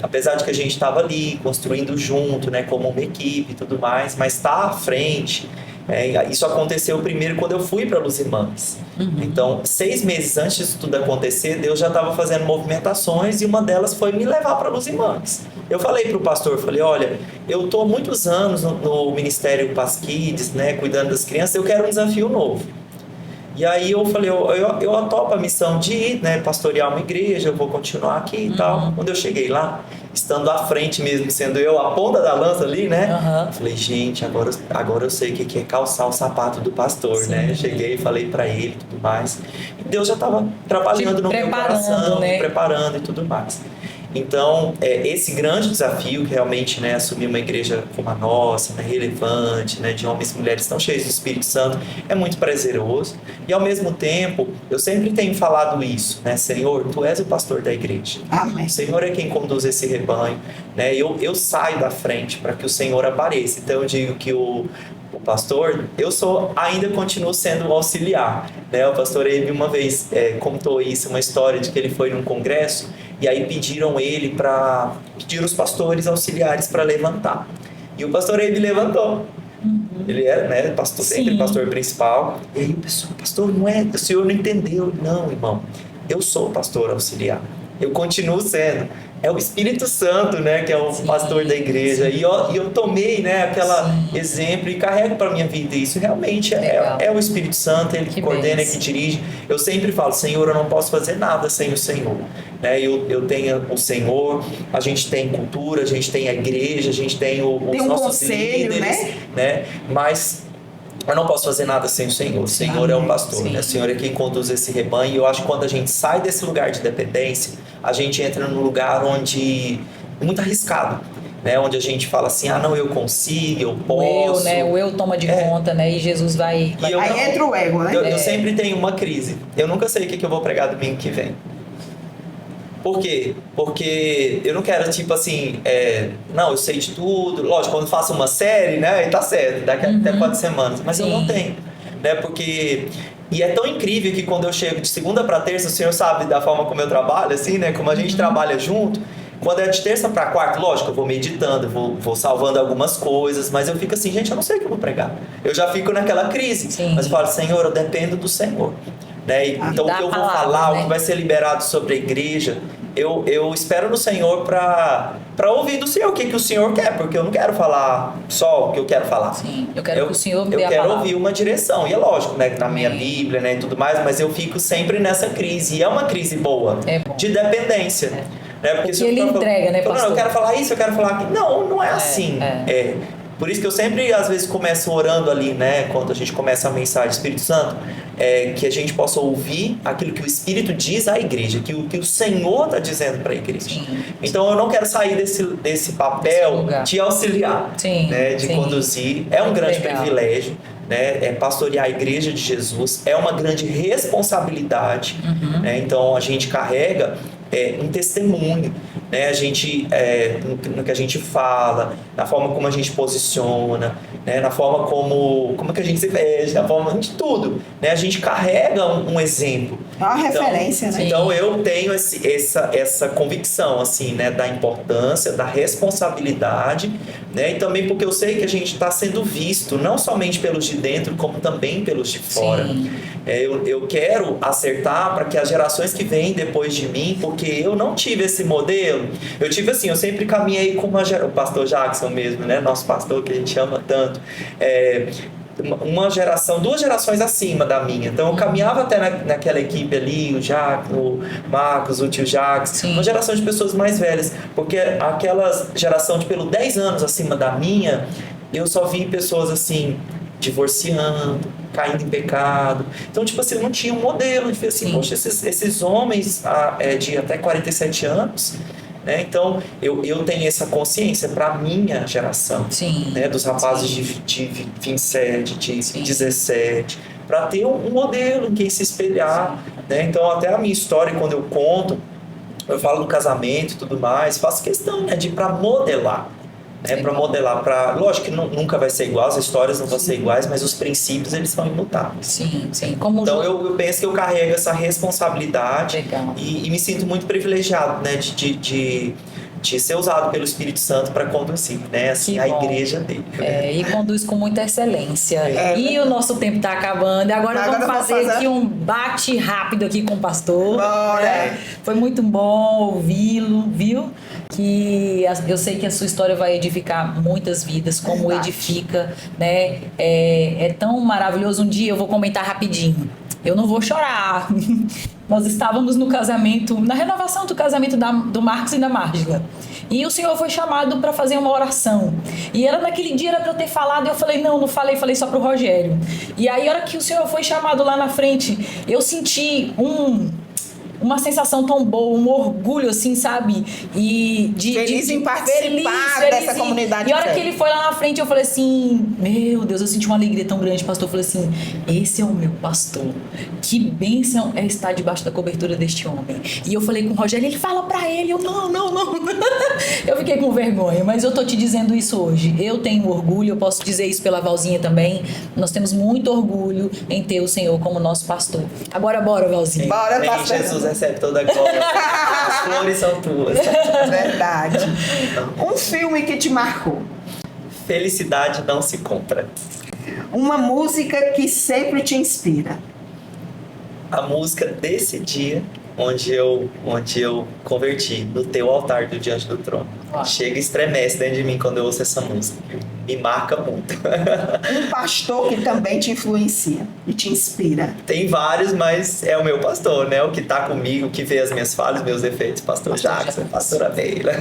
apesar de que a gente estava ali construindo junto, né, como uma equipe e tudo mais, mas estar à frente. Isso aconteceu primeiro quando eu fui para Luz Irmãs. Então, 6 meses antes disso tudo acontecer, Deus já estava fazendo movimentações e uma delas foi me levar para Luz Irmãs. Eu falei para o pastor, olha, eu estou há muitos anos no Ministério Paz Kids, né, cuidando das crianças, eu quero um desafio novo. E aí eu falei, eu topo a missão de ir, né, pastorear uma igreja, eu vou continuar aqui e tal. Quando eu cheguei lá, estando à frente mesmo, sendo eu a ponta da lança ali, né? Eu falei, gente, agora eu sei o que é calçar o sapato do pastor, né? Eu cheguei e falei pra ele e tudo mais. E Deus já estava trabalhando no meu coração, me preparando e tudo mais. Então, esse grande desafio, que realmente, né, assumir uma igreja como a nossa, né, relevante, né, de homens e mulheres tão cheios do Espírito Santo, é muito prazeroso. E, ao mesmo tempo, eu sempre tenho falado isso, né, Senhor, Tu és o pastor da igreja.
Amém.
O Senhor é quem conduz esse rebanho. Né, eu saio da frente para que o Senhor apareça. Então, eu digo que o pastor, ainda continuo sendo auxiliar. Né? O pastor Ebe uma vez contou isso, uma história de que ele foi num congresso e aí pediram os pastores auxiliares para levantar. E o pastor Ebe levantou. Ele era, né, pastor, sempre
Sim.
pastor principal. E aí o pessoal, pastor, não é, o senhor não entendeu. Não, irmão, eu sou pastor auxiliar. Eu continuo sendo. É o Espírito Santo, né, que é o pastor da igreja. E eu tomei, né, aquele exemplo e carrego para minha vida. Isso realmente é o Espírito Santo, ele que coordena, que dirige. Eu sempre falo, Senhor, eu não posso fazer nada sem o Senhor. Né? Eu tenho o Senhor, a gente tem cultura, a gente tem a igreja, a gente tem os nossos
conselho,
líderes, né? Mas eu não posso fazer nada sem o Senhor. O Senhor é o pastor, né? O Senhor é quem conduz esse rebanho. E eu acho que quando a gente sai desse lugar de dependência, a gente entra num lugar onde é muito arriscado, né? Onde a gente fala assim, não, eu consigo, eu posso.
O eu toma de conta, né? E Jesus vai...
Aí entra o ego, né?
Eu sempre tenho uma crise. Eu nunca sei o que eu vou pregar domingo que vem. Por quê? Porque eu não quero, tipo assim, não, eu sei de tudo. Lógico, quando faço uma série, né, e tá certo, daqui até 4 semanas. Mas eu não tenho, né, porque... E é tão incrível que quando eu chego de segunda para terça, o senhor sabe da forma como eu trabalho, assim, né, como a gente trabalha junto. Quando é de terça para quarta, lógico, eu vou meditando, vou salvando algumas coisas, mas eu fico assim, gente, eu não sei o que eu vou pregar. Eu já fico naquela crise. Mas eu falo, Senhor, eu dependo do Senhor. Né? Então, o que eu vou falar, né? O que vai ser liberado sobre a igreja, eu espero no Senhor para ouvir do Senhor o que o Senhor quer, porque eu não quero falar só o que eu quero falar.
Sim, eu quero que o Senhor me dê a
palavra. Eu quero
ouvir
uma direção, e é lógico, né, na minha Bíblia, né, e tudo mais, mas eu fico sempre nessa crise, e é uma crise boa, de dependência. Né? Porque
ele entrega, né, pastor?
Não, eu quero falar isso, eu quero falar aquilo. Não é assim. Por isso que eu sempre, às vezes, começo orando ali, né? Quando a gente começa a mensagem do Espírito Santo, que a gente possa ouvir aquilo que o Espírito diz à igreja, que o Senhor está dizendo para a igreja. Então, eu não quero sair desse papel de auxiliar, né? De conduzir. É um grande privilégio, né? Pastorear a igreja de Jesus é uma grande responsabilidade, né? Então, a gente carrega um testemunho, né? A gente, no que a gente fala, na forma como a gente posiciona, né? Na forma como que a gente se veste, na forma de tudo, né? A gente carrega um exemplo.
É uma referência, né?
Então eu tenho essa convicção, assim, né? Da importância, da responsabilidade, né? E também porque eu sei que a gente está sendo visto, não somente pelos de dentro, como também pelos de fora. Eu quero acertar para que as gerações que vêm depois de mim, porque eu não tive esse modelo. Eu tive assim, eu sempre caminhei com o pastor Jackson mesmo, né? Nosso pastor que a gente ama tanto. Uma geração, 2 gerações acima da minha. Então eu caminhava até naquela equipe ali, o Jackson, o Marcos, o tio Jackson, uma geração de pessoas mais velhas, porque aquela geração de pelo 10 anos acima da minha, eu só vi pessoas assim, divorciando, caindo em pecado. Então, tipo assim, eu não tinha um modelo de ver assim, poxa, esses homens de até 47 anos, né? Então, eu tenho essa consciência para a minha geração, né? Dos rapazes de 27, de 17, para ter um modelo em quem se espelhar, né? Então, até a minha história, quando eu conto, eu falo do casamento e tudo mais, faço questão, né, de ir para modelar. Para modelar, lógico que nunca vai ser igual, as histórias não vão ser iguais, mas os princípios eles são imutáveis. Então eu penso que eu carrego essa responsabilidade e me sinto muito privilegiado, né, de ser usado pelo Espírito Santo para conduzir, né, assim, a igreja dele.
E conduz com muita excelência. E o nosso tempo está acabando. Agora vamos fazer aqui um bate rápido aqui com o pastor. Foi muito bom ouvi-lo, viu? Que eu sei que a sua história vai edificar muitas vidas, como edifica, né? É tão maravilhoso. Um dia eu vou comentar rapidinho. Eu não vou chorar. Nós estávamos no casamento, na renovação do casamento do Marcos e da Márgila. E o senhor foi chamado para fazer uma oração. E naquele dia era para eu ter falado, e eu falei, não falei só para o Rogério. E aí, a hora que o senhor foi chamado lá na frente, eu senti uma sensação tão boa, um orgulho, assim, sabe? E
feliz em participar dessa comunidade.
E a hora que ele foi lá na frente, eu falei assim, meu Deus, eu senti uma alegria tão grande, pastor. Eu falei assim, esse é o meu pastor. Que bênção é estar debaixo da cobertura deste homem. E eu falei com o Rogério, ele fala pra ele, eu não. Eu fiquei com vergonha, mas eu tô te dizendo isso hoje. Eu tenho orgulho, eu posso dizer isso pela Valzinha também. Nós temos muito orgulho em ter o Senhor como nosso pastor. Agora, bora, Valzinha.
Bora, pastor.
Jesus recebe toda a glória. As flores são tuas.
Verdade. Um filme que te marcou?
Felicidade não se compra.
Uma música que sempre te inspira.
A música desse dia onde eu converti, no teu altar do Diante do Trono.
Uau.
Chega e estremece dentro de mim quando eu ouço essa música. Me marca muito.
Um pastor que também te influencia e te inspira.
Tem vários, mas é o meu pastor, né? O que tá comigo, que vê as minhas falhas, meus defeitos. Pastor Jackson, pastora Neila.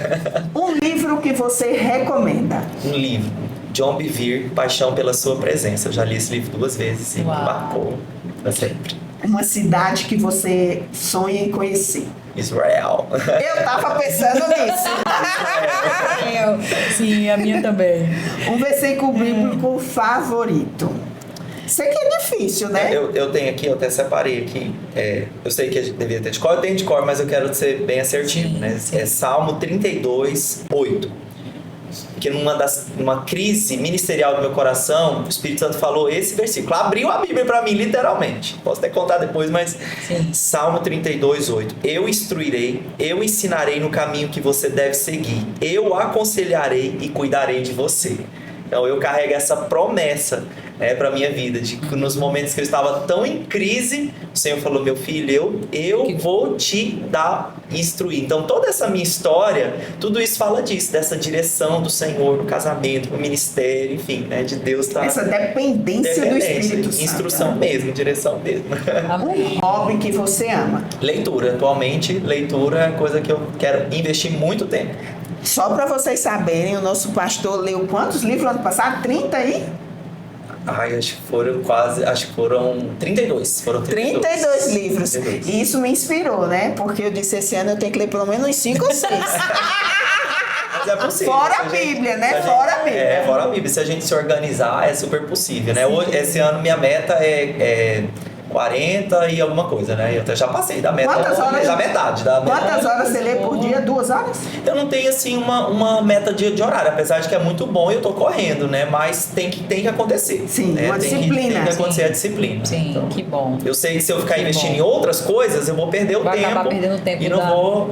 Um livro que você recomenda.
Um livro. John Bevere, Paixão pela Sua Presença. Eu já li esse livro 2 vezes e me
Uau.
marcou pra sempre.
Uma cidade que você sonha em conhecer.
Israel.
Eu tava pensando nisso.
Sim, a minha também.
Um versículo bíblico favorito. Sei que é difícil, né?
Eu tenho aqui, eu até separei aqui. Eu sei que a gente devia ter de cor, eu tenho de cor, mas eu quero ser bem assertivo,
Sim,
né?
sim.
É Salmo 32, 8. Porque numa crise ministerial do meu coração, o Espírito Santo falou esse versículo. Abriu a Bíblia para mim, literalmente. Posso até contar depois, mas
Sim.
Salmo 32, 8. Eu instruirei, eu ensinarei no caminho que você deve seguir. Eu aconselharei e cuidarei de você. Então eu carrego essa promessa para minha vida, de que nos momentos que eu estava tão em crise, o Senhor falou: meu filho, eu vou te dar e instruir. Então toda essa minha história, tudo isso fala disso, dessa direção do Senhor no casamento, no ministério, enfim, né, de Deus tá
Essa dependência do Espírito Santo.
instrução mesmo, direção mesmo.
Um hobby que você ama.
Leitura, atualmente leitura é coisa que eu quero investir muito tempo.
Só para vocês saberem, o nosso pastor leu quantos livros ano passado? 30 aí?
Ai, acho que foram 32. Foram
32 livros.
32.
E isso me inspirou, né? Porque eu disse, esse ano eu tenho que ler pelo menos uns 5 ou 6.
Mas é possível.
Fora
Se
a
gente-
Bíblia, né?
se a gente-
Fora a Bíblia.
Fora a Bíblia. Se a gente se organizar, é super possível, né? Hoje, esse ano minha meta é 40 e alguma coisa, né? Eu já passei da meta.
Quantas horas?
Da metade.
Quantas horas você lê por dia? 2 horas?
Eu não tenho, assim, uma meta de horário, apesar de que é muito bom e eu tô correndo, né? Mas tem que acontecer.
Sim,
né?
uma disciplina.
Tem que acontecer
Sim.
a disciplina.
Sim,
Então,
que bom.
eu sei que se eu ficar
Que
investindo
bom.
em outras coisas, eu vou perder o
Vai
tempo.
acabar perdendo o tempo
E não
da-
vou.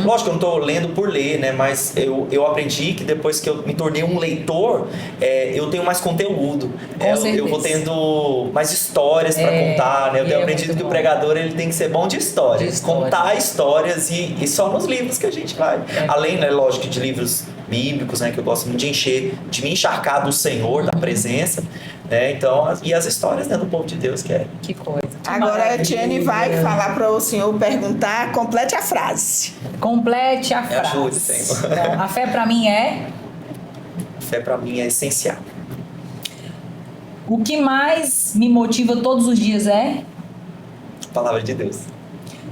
Lógico, eu não tô lendo por ler, né? Mas eu aprendi que depois que eu me tornei um leitor, eu tenho mais conteúdo.
Com
Eu vou
certeza.
tendo mais histórias para contar, né? Eu tenho aprendido
muito
que o
bom.
pregador ele tem que ser bom de histórias.
De história.
Contar histórias e só nos livros que a gente vai. Além, né, lógico, de livros bíblicos, né? Que eu gosto muito de me encharcar do Senhor, da presença. Né? Então, e as histórias, né, do povo de Deus, que é.
Que coisa. Que
Agora a
maravilha.
Tiane vai falar para o senhor perguntar, complete a frase.
Complete a
Me
frase.
ajude, Senhor.
Então, a fé pra mim é
Fé para mim é essencial.
o que mais me motiva todos os dias é
Palavra de Deus.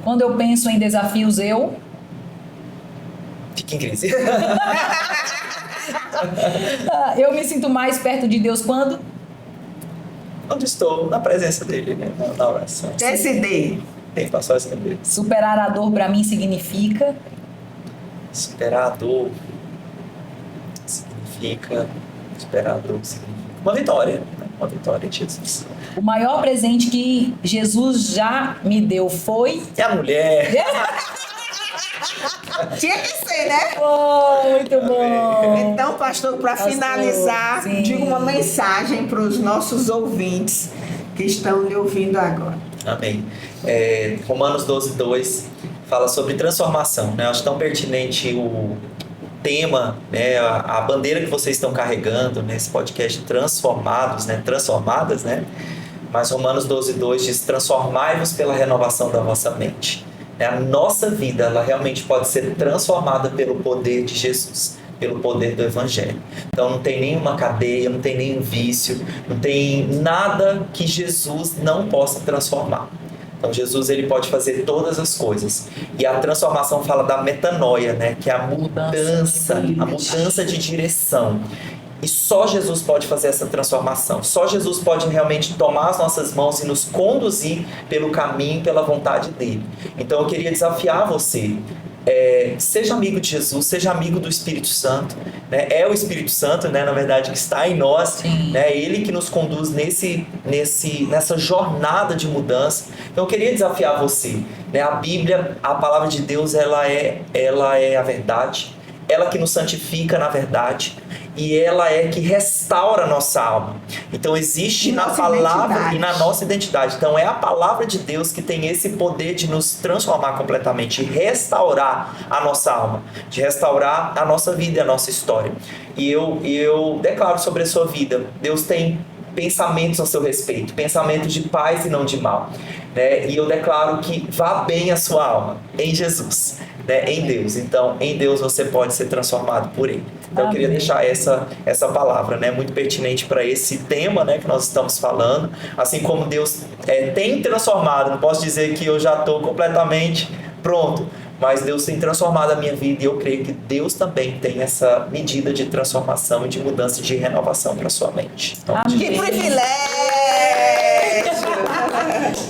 quando eu penso em desafios eu
Fique em crise.
eu me sinto mais perto de Deus quando
Onde estou? Na presença dele, né? Na oração.
TSD.
Tem passou essa também.
superar a dor pra mim significa
Superar a dor significa. Superar a dor significa. Uma vitória. Né? Uma vitória em Jesus.
o maior presente que Jesus já me deu foi
E a mulher.
Tinha que ser, né?
Oh, muito bom.
Então, pastor, para
Pastor,
finalizar,
sim.
diga uma mensagem para os nossos ouvintes que estão lhe ouvindo agora.
Amém. Romanos 12:2 fala sobre transformação, né? Acho tão pertinente o tema, né? A bandeira que vocês estão carregando nesse podcast, transformados, né? Transformadas, né? Mas Romanos 12:2 diz: transformai-vos pela renovação da vossa mente. A nossa vida, ela realmente pode ser transformada pelo poder de Jesus, pelo poder do Evangelho. Então não tem nenhuma cadeia, não tem nenhum vício, não tem nada que Jesus não possa transformar. Então Jesus, ele pode fazer todas as coisas. E a transformação fala da metanoia, né? Que é a mudança de direção. E só Jesus pode fazer essa transformação. Só Jesus pode realmente tomar as nossas mãos e nos conduzir pelo caminho, pela vontade dele. Então eu queria desafiar você. Seja amigo de Jesus, seja amigo do Espírito Santo, né? É o Espírito Santo, né, na verdade, que está em nós, né? Ele que nos conduz nessa jornada de mudança. Então eu queria desafiar você, né? A Bíblia, a palavra de Deus, ela é a verdade, ela que nos santifica na verdade, e ela é que restaura a nossa alma. Então existe na palavra e na nossa identidade. Então é a palavra de Deus que tem esse poder de nos transformar completamente, de restaurar a nossa alma, de restaurar a nossa vida e a nossa história. E eu declaro sobre a sua vida, Deus tem pensamentos a seu respeito, pensamentos de paz e não de mal, né? E eu declaro que vá bem a sua alma em Jesus, né? Em Deus. Então, em Deus você pode ser transformado por Ele. Então, eu queria deixar essa palavra, né, muito pertinente para esse tema, né, que nós estamos falando. Assim como Deus tem transformado, não posso dizer que eu já estou completamente pronto, mas Deus tem transformado a minha vida e eu creio que Deus também tem essa medida de transformação e de mudança, de renovação para sua mente. Então,
que privilégio!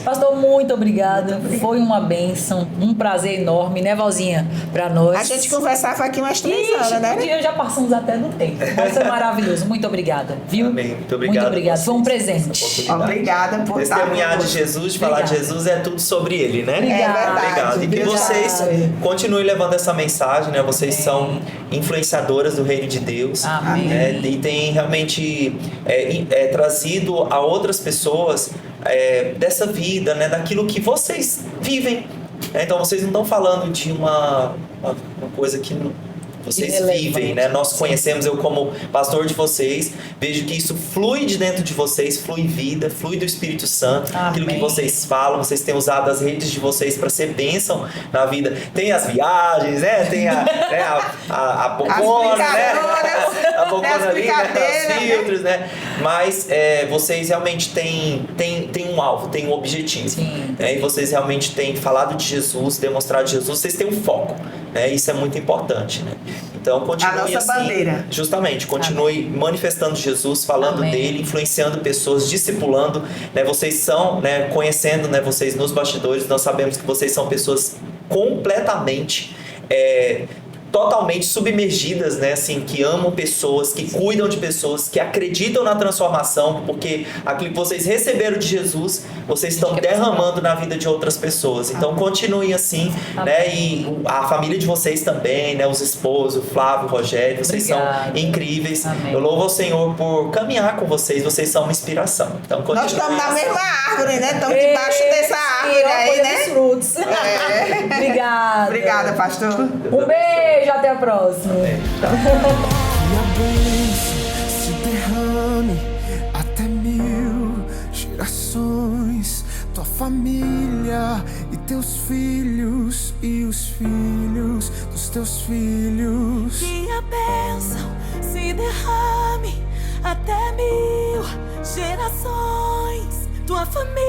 Pastor, muito obrigada. Foi uma bênção, um prazer enorme, né, Valzinha? Para nós.
A gente conversava aqui umas 3 horas, né?
Já passamos até do tempo. Mas foi maravilhoso. Muito obrigada, viu?
Amém. Muito obrigado.
Muito obrigada. Foi um presente.
Obrigada por
testemunhar de Jesus, de falar de Jesus é tudo sobre Ele, né?
Verdade.
E que vocês continuem levando essa mensagem, né? Vocês são influenciadoras do reino de Deus.
Amém.
Né? E tem realmente trazido a outras pessoas dessa vida, né? Daquilo que vocês vivem. Então vocês não estão falando de uma coisa que vocês vivem, né? Nós conhecemos, eu como pastor de vocês, vejo que isso flui de dentro de vocês, flui vida, flui do Espírito Santo.
Amém.
Aquilo que vocês falam, vocês têm usado as redes de vocês para ser bênção na vida. Tem as viagens, né? Tem a bocona, né? A bocona ali, né? Os filtros, né? Mas vocês realmente têm um alvo, têm um objetivo.
Sim.
Né? E vocês realmente têm falado de Jesus, demonstrado de Jesus, vocês têm um foco. Né? Isso é muito importante, né? Então continue
a nossa
assim,
bandeira.
Justamente, continue manifestando Jesus, falando dele, influenciando pessoas, discipulando, né? Vocês são, né, conhecendo, né, vocês nos bastidores, nós sabemos que vocês são pessoas completamente totalmente submergidas, né, assim, que amam pessoas, que cuidam de pessoas, que acreditam na transformação, porque aquilo que vocês receberam de Jesus, vocês estão derramando na vida de outras pessoas. Então, continuem assim, né, e a família de vocês também, né, os esposos, Flávio, Rogério, vocês são incríveis.
Amém.
Eu louvo ao Senhor por caminhar com vocês são uma inspiração. Então, continuem.
Nós estamos na mesma árvore, né? Estamos debaixo dessa árvore aí, né?
Dos frutos. Obrigada.
Obrigada, pastor.
Um beijo, até a próxima.
Que a bênção se derrame até 1000 gerações. Tua família e teus filhos e os filhos dos teus filhos.
Que a bênção se derrame até 1000 gerações. Tua família